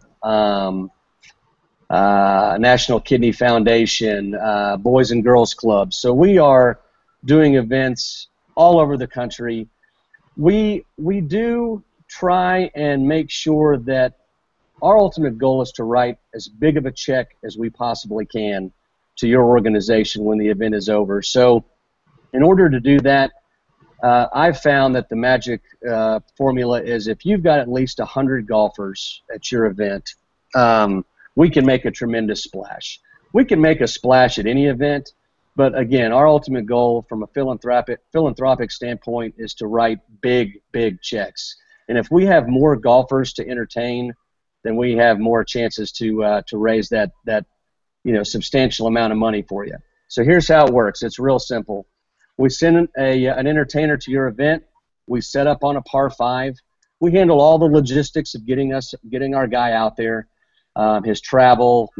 National Kidney Foundation, Boys and Girls Clubs. So we are doing events all over the country. We do try and make sure that our ultimate goal is to write as big of a check as we possibly can to your organization when the event is over. So in order to do that, I've found that the magic formula is if you've got at least 100 golfers at your event, we can make a tremendous splash. We can make a splash at any event, but again, our ultimate goal from a philanthropic standpoint is to write big, big checks. And if we have more golfers to entertain, then we have more chances to raise that substantial amount of money for you. So here's how it works. It's real simple. We send an entertainer to your event. We set up on a par 5. We handle all the logistics of getting our guy out there, his travel,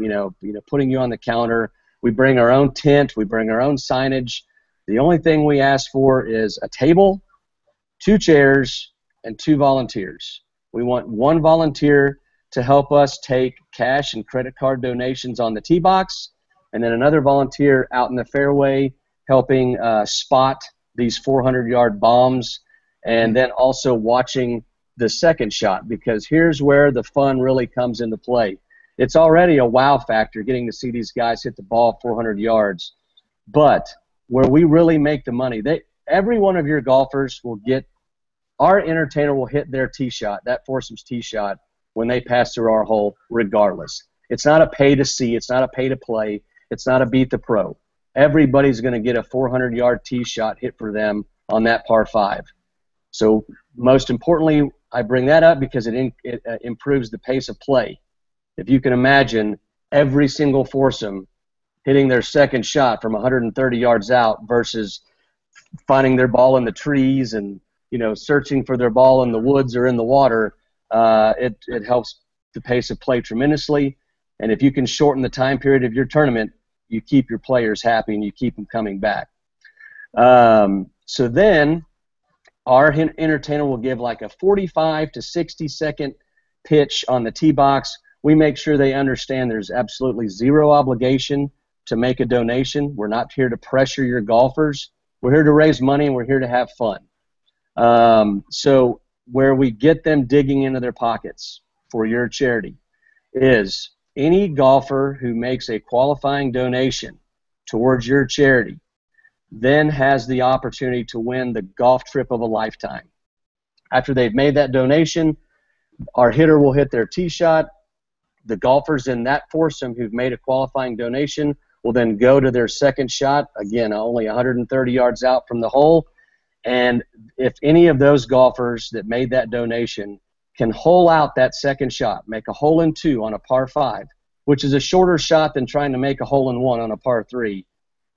putting you on the counter. We bring our own tent. We bring our own signage. The only thing we ask for is a table, 2 chairs, and 2 volunteers. We want 1 volunteer to help us take cash and credit card donations on the tee box, and then another volunteer out in the fairway helping spot these 400-yard bombs, and then also watching the second shot, because here's where the fun really comes into play. It's already a wow factor getting to see these guys hit the ball 400 yards, but where we really make the money, every one of your golfers will get, our entertainer will hit their tee shot, that foursome's tee shot, when they pass through our hole regardless. It's not a pay to see, it's not a pay to play, it's not a beat the pro. Everybody's going to get a 400-yard tee shot hit for them on that par 5. So most importantly, I bring that up because it improves the pace of play. If you can imagine every single foursome hitting their second shot from 130 yards out versus finding their ball in the trees and searching for their ball in the woods or in the water, it helps the pace of play tremendously. And if you can shorten the time period of your tournament, you keep your players happy and you keep them coming back. So then our entertainer will give like a 45 to 60 second pitch on the tee box. We make sure they understand there's absolutely zero obligation to make a donation. We're not here to pressure your golfers. We're here to raise money and we're here to have fun. So where we get them digging into their pockets for your charity is any golfer who makes a qualifying donation towards your charity then has the opportunity to win the golf trip of a lifetime. After they've made that donation, our hitter will hit their tee shot. The golfers in that foursome who've made a qualifying donation will then go to their second shot, again, only 130 yards out from the hole. And if any of those golfers that made that donation can hole out that second shot, make a hole in 2 on a par 5, which is a shorter shot than trying to make a hole in 1 on a par 3,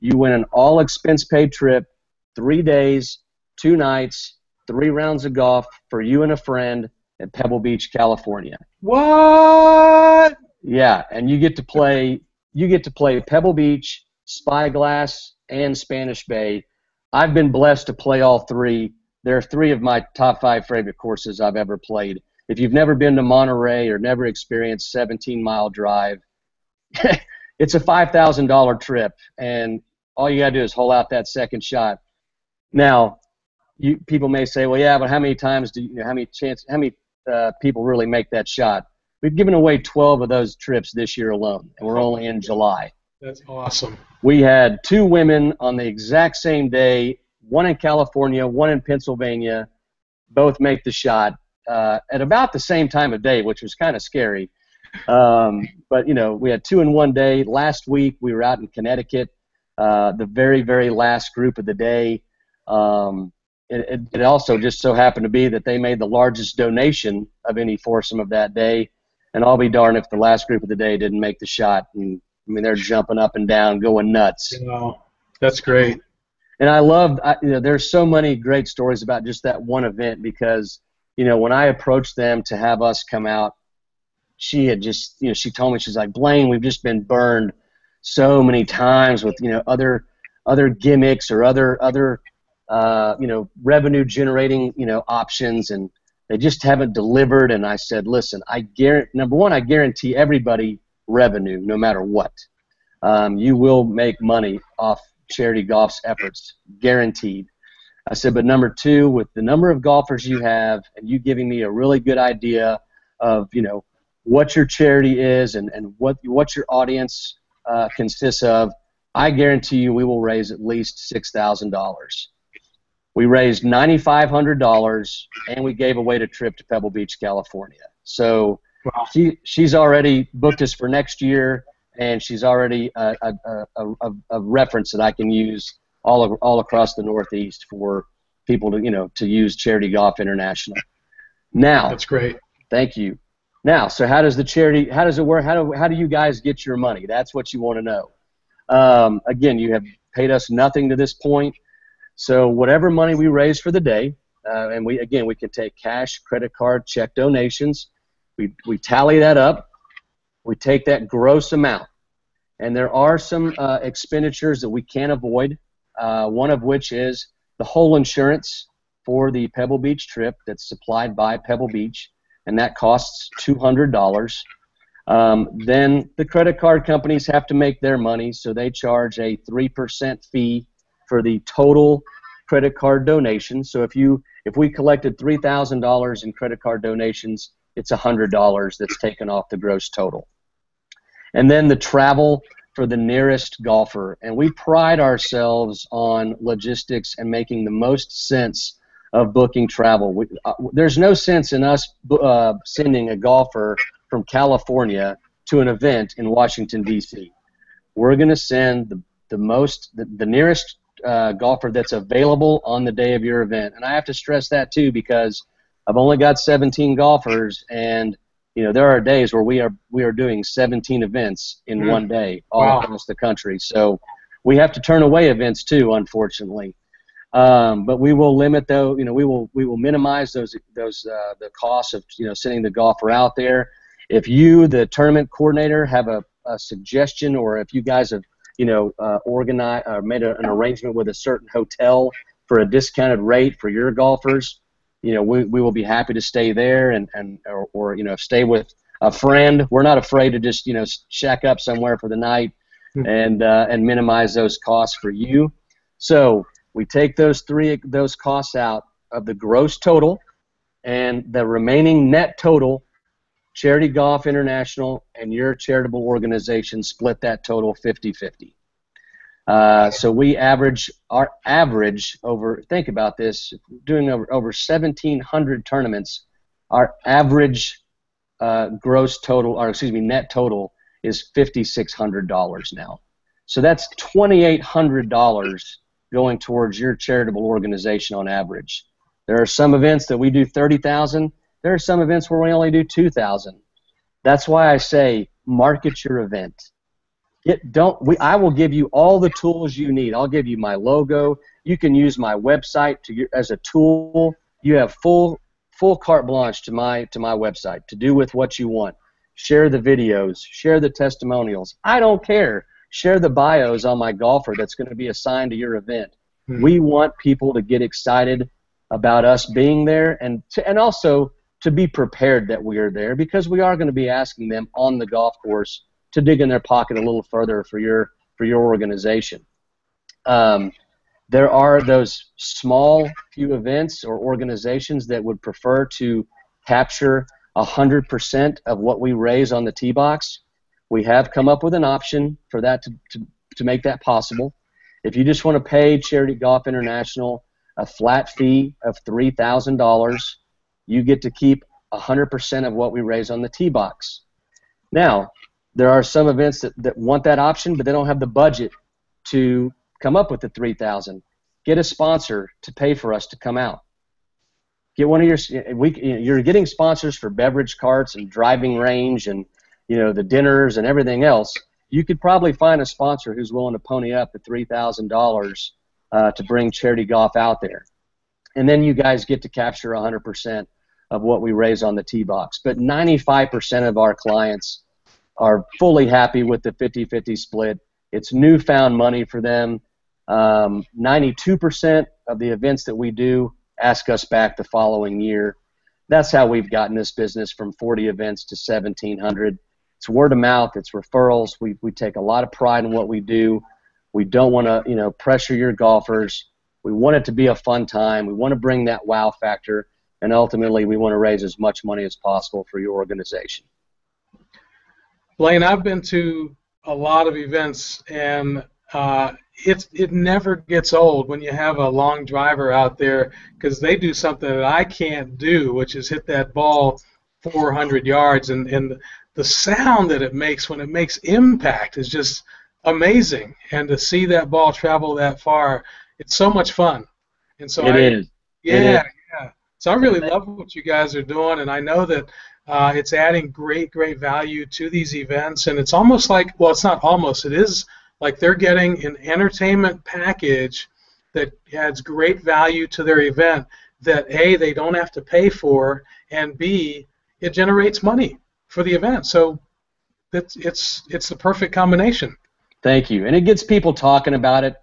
you win an all-expense-paid trip, 3 days, 2 nights, 3 rounds of golf for you and a friend at Pebble Beach, California. What? Yeah, and you get to play Pebble Beach, Spyglass, and Spanish Bay. I've been blessed to play all 3. They're 3 of my top 5 favorite courses I've ever played. If you've never been to Monterey or never experienced 17-mile drive, it's a $5,000 trip, and all you got to do is hole out that second shot. Now, people may say, well, yeah, but how many times how many people really make that shot? We've given away 12 of those trips this year alone, and we're only in July. That's awesome. We had 2 women on the exact same day, one in California, one in Pennsylvania, both make the shot at about the same time of day, which was kind of scary. But, we had 2 in one day. Last week we were out in Connecticut. the very, very last group of the day. It also just so happened to be that they made the largest donation of any foursome of that day, and I'll be darned if the last group of the day didn't make the shot. And I mean, they're jumping up and down, going nuts. Wow, that's great. And I love, there's so many great stories about just that one event because, when I approached them to have us come out, she had just, she told me, she's like, Blaine, we've just been burned so many times with, other gimmicks or other revenue generating, options, and they just haven't delivered. And I said, listen, number one, I guarantee everybody revenue no matter what. You will make money off Charity Golf's efforts, guaranteed. I said, but number two, with the number of golfers you have and you giving me a really good idea of, what your charity is and what your audience consists of, I guarantee you we will raise at least $6,000. We raised $9,500, and we gave away a trip to Pebble Beach, California. So wow. She's already booked us for next year, and she's already a reference that I can use all across the Northeast for people to use Charity Golf International. Now, that's great. Thank you. Now, so how does it work? How do you guys get your money? That's what you want to know. Again, you have paid us nothing to this point. So whatever money we raise for the day, and we can take cash, credit card, check donations. We tally that up. We take that gross amount. And there are some expenditures that we can't avoid, one of which is the whole insurance for the Pebble Beach trip that's supplied by Pebble Beach, and that costs $200. Then the credit card companies have to make their money, so they charge a 3% fee for the total credit card donation. So if we collected $3,000 in credit card donations, it's $100 that's taken off the gross total. And then the travel for the nearest golfer. And we pride ourselves on logistics and making the most sense of booking travel. There's no sense in us sending a golfer from California to an event in Washington, D.C. We're going to send the nearest golfer that's available on the day of your event. And I have to stress that too, because I've only got 17 golfers, and there are days where we are doing 17 events in one day all across the country. So we have to turn away events too, unfortunately. But we will limit we will minimize the cost of sending the golfer out there. If you, the tournament coordinator, have a suggestion, or if you guys have organized or made an arrangement with a certain hotel for a discounted rate for your golfers, we will be happy to stay there or stay with a friend. We're not afraid to just shack up somewhere for the night and minimize those costs for you. So we take those costs out of the gross total, and the remaining net total, Charity Golf International and your charitable organization split that total 50-50. So we average over, think about this, doing over 1,700 tournaments, our average gross total, or excuse me, net total is $5,600 now. So that's $2,800 going towards your charitable organization on average. There are some events that we do $30,000. There are some events where we only do $2,000. That's why I say market your event. I will give you all the tools you need. I'll give you my logo. You can use my website as a tool. You have full carte blanche to my website to do with what you want. Share the videos. Share the testimonials. I don't care. Share the bios on my golfer that's going to be assigned to your event. We want people to get excited about us being there, and also to be prepared that we are there, because we are going to be asking them on the golf course to dig in their pocket a little further for your organization. There are those small few events or organizations that would prefer to capture 100% of what we raise on the tee box. We have come up with an option for that to make that possible. If you just want to pay Charity Golf International a flat fee of $3,000, you get to keep 100% of what we raise on the tee box. Now, there are some events that want that option, but they don't have the budget to come up with the 3,000. Get a sponsor to pay for us to come out. Get one of you're getting sponsors for beverage carts and driving range and the dinners and everything else. You could probably find a sponsor who's willing to pony up the $3,000 to bring charity golf out there. And then you guys get to capture 100% of what we raise on the tee box. But 95% of our clients are fully happy with the 50-50 split. It's newfound money for them. 92% of the events that we do ask us back the following year. That's how we've gotten this business from 40 events to 1,700. It's word of mouth. It's referrals. We take a lot of pride in what we do. We don't want to, pressure your golfers. We want it to be a fun time. We want to bring that wow factor, and ultimately we want to raise as much money as possible for your organization. Blaine, I've been to a lot of events, and it never gets old when you have a long driver out there, because they do something that I can't do, which is hit that ball 400 yards, and the sound that it makes when it makes impact is just amazing. And to see that ball travel that far, it's so much fun. And so it is. Yeah. So I really love what you guys are doing, and I know that it's adding great value to these events. And it's almost like, well, it's not almost, it is like they're getting an entertainment package that adds great value to their event that A, they don't have to pay for, and B, it generates money for the event. So it's the perfect combination. Thank you. And it gets people talking about it,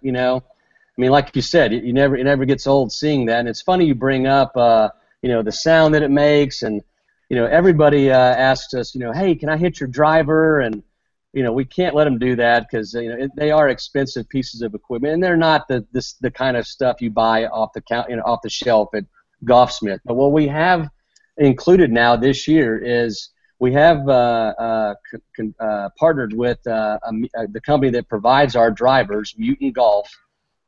I mean, like you said, it never gets old seeing that. And it's funny you bring up, the sound that it makes. And, everybody asks us, hey, can I hit your driver? And, we can't let them do that because, they are expensive pieces of equipment. And they're not the kind of stuff you buy off the shelf at Golfsmith. But what we have included now this year is we have partnered with the company that provides our drivers, Mutant Golf.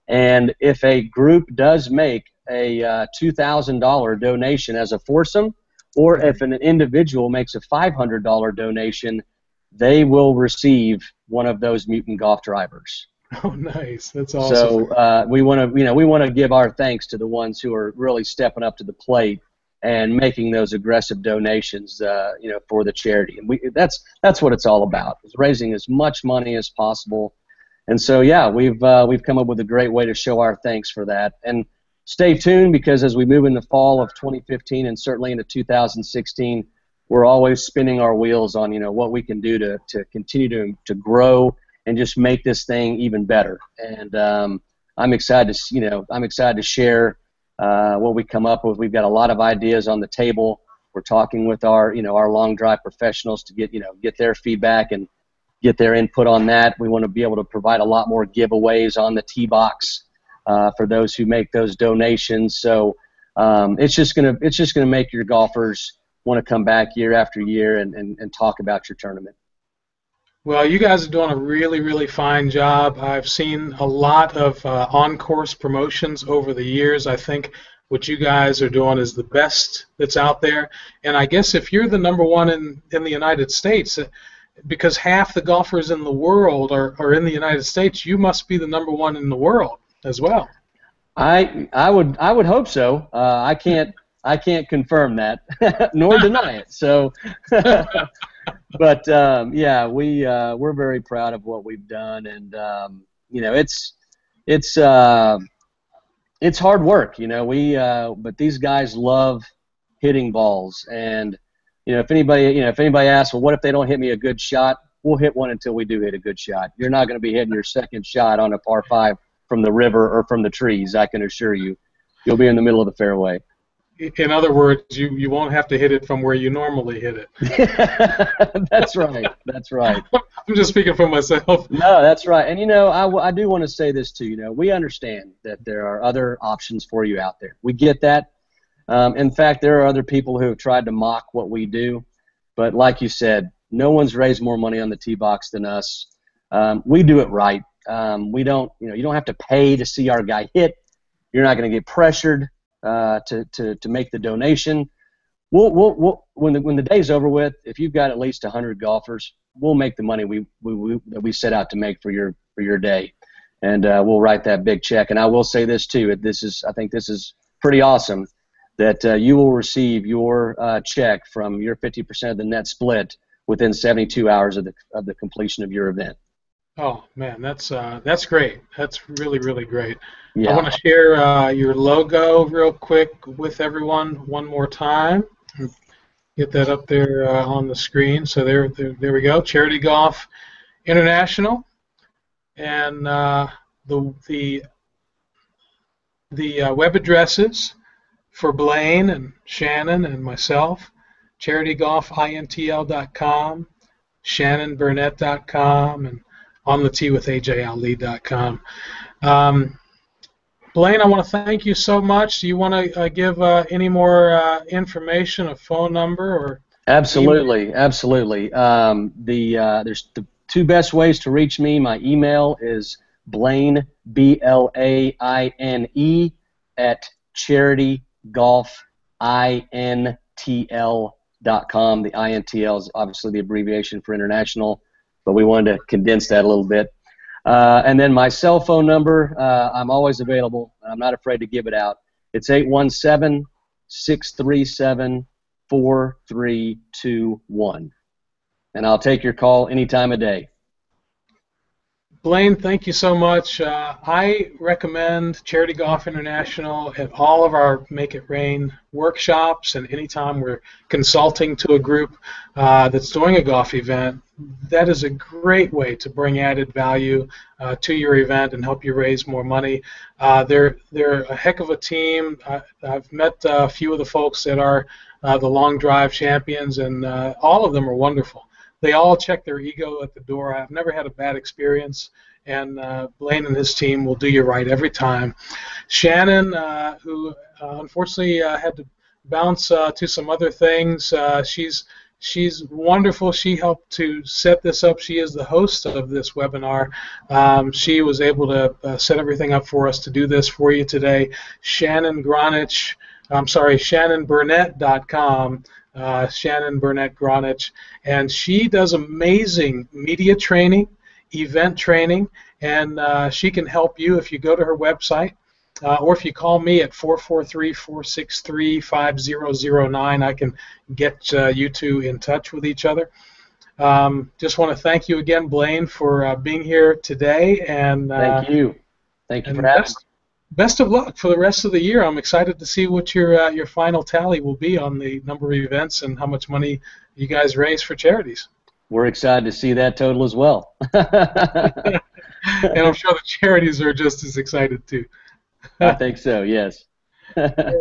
And if a group does make a $2,000 donation as a foursome, or if an individual makes a $500 donation, they will receive one of those Mutant Golf drivers. Oh, nice! That's awesome. So we want to give our thanks to the ones who are really stepping up to the plate and making those aggressive donations, for the charity. And that's what it's all about, is raising as much money as possible. And so, yeah, we've come up with a great way to show our thanks for that. And stay tuned, because as we move into fall of 2015 and certainly into 2016, we're always spinning our wheels on, what we can do to continue to grow and just make this thing even better. And I'm excited to share what we come up with. We've got a lot of ideas on the table. We're talking with our long drive professionals to get their feedback and get their input on that. We want to be able to provide a lot more giveaways on the tee box for those who make those donations. So it's just gonna make your golfers want to come back year after year and talk about your tournament. Well, you guys are doing a really fine job. I've seen a lot of on-course promotions over the years. I think what you guys are doing is the best that's out there. And I guess if you're the number one in the United States, because half the golfers in the world are in the United States, you must be the number one in the world as well. I would hope so. I can't confirm that nor deny it. So, but yeah, we're very proud of what we've done, and it's hard work. But these guys love hitting balls, and if anybody asks, well, what if they don't hit me a good shot? We'll hit one until we do hit a good shot. You're not going to be hitting your second shot on a par 5 from the river or from the trees, I can assure you. You'll be in the middle of the fairway. In other words, you won't have to hit it from where you normally hit it. That's right. That's right. I'm just speaking for myself. No, that's right. And, I do want to say this, too. We understand that there are other options for you out there. We get that. In fact, there are other people who have tried to mock what we do. But like you said, no one's raised more money on the tee box than us. We do it right. We don't, you don't have to pay to see our guy hit. You're not going to get pressured to make the donation. When the day's over with, if you've got at least 100 golfers, we'll make the money we set out to make for your day. and we'll write that big check. And I will say this too: I think this is pretty awesome that you will receive your check from your 50% of the net split within 72 hours of the completion of your event. Oh man, that's great. That's really, really great. I Yeah. want to share your logo real quick with everyone one more time. Get that up there on the screen. So there we go. Charity Golf International, and the web addresses for Blaine and Shannon and myself: CharityGolfINTL.com, ShannonBurnett.com, and onthetee.com. Blaine, I want to thank you so much. Do you want to give any more information, a phone number, or Absolutely, email? absolutely. There's the two best ways to reach me. My email is Blaine, BLAINE, at CharityGolfINTL.com. The INTL is obviously the abbreviation for international, but we wanted to condense that a little bit. And then my cell phone number, I'm always available. I'm not afraid to give it out. It's 817-637-4321. And I'll take your call any time of day. Blaine, thank you so much. I recommend Charity Golf International at all of our Make It Rain workshops, and anytime we're consulting to a group that's doing a golf event. That is a great way to bring added value to your event and help you raise more money. They're a heck of a team. I've met a few of the folks that are the long drive champions, and all of them are wonderful. They all check their ego at the door. I've never had a bad experience, and Blaine and his team will do you right every time. Shannon, who unfortunately had to bounce to some other things, she's wonderful. She helped to set this up. She is the host of this webinar. She was able to set everything up for us to do this for you today. ShannonBurnett.com. Shannon Burnett Gronich, and she does amazing media training, event training, and she can help you if you go to her website, or if you call me at 443-463-5009. I can get you two in touch with each other. Just want to thank you again, Blaine, for being here today, and thank you for having me. Best of luck for the rest of the year. I'm excited to see what your final tally will be on the number of events and how much money you guys raise for charities. We're excited to see that total as well. And I'm sure the charities are just as excited too. I think so, yes. All right.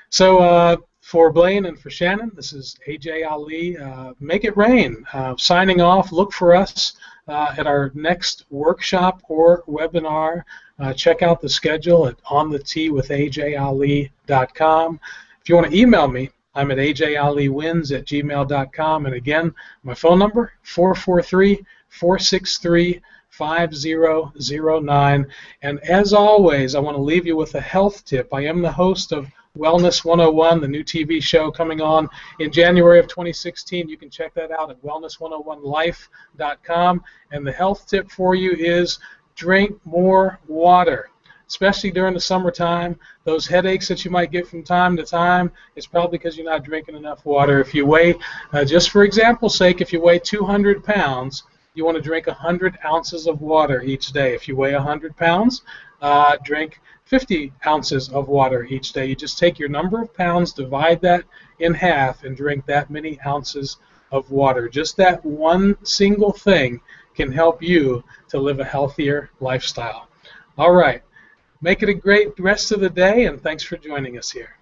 So for Blaine and for Shannon, this is AJ Ali. Make it rain. Signing off. Look for us at our next workshop or webinar. Check out the schedule at onthetee.com. If you want to email me, I'm at ajaliwins@gmail.com. And again, my phone number, 443-463-5009. And as always, I want to leave you with a health tip. I am the host of Wellness 101, the new TV show coming on in January of 2016. You can check that out at wellness101life.com. And the health tip for you is drink more water, especially during the summertime. Those headaches that you might get from time to time, it's probably because you're not drinking enough water. If you weigh, just for example's sake, if you weigh 200 pounds, you want to drink 100 ounces of water each day. If you weigh 100 pounds, drink 50 ounces of water each day. You just take your number of pounds, divide that in half, and drink that many ounces of water. Just that one single thing can help you to live a healthier lifestyle. All right. Make it a great rest of the day, and thanks for joining us here.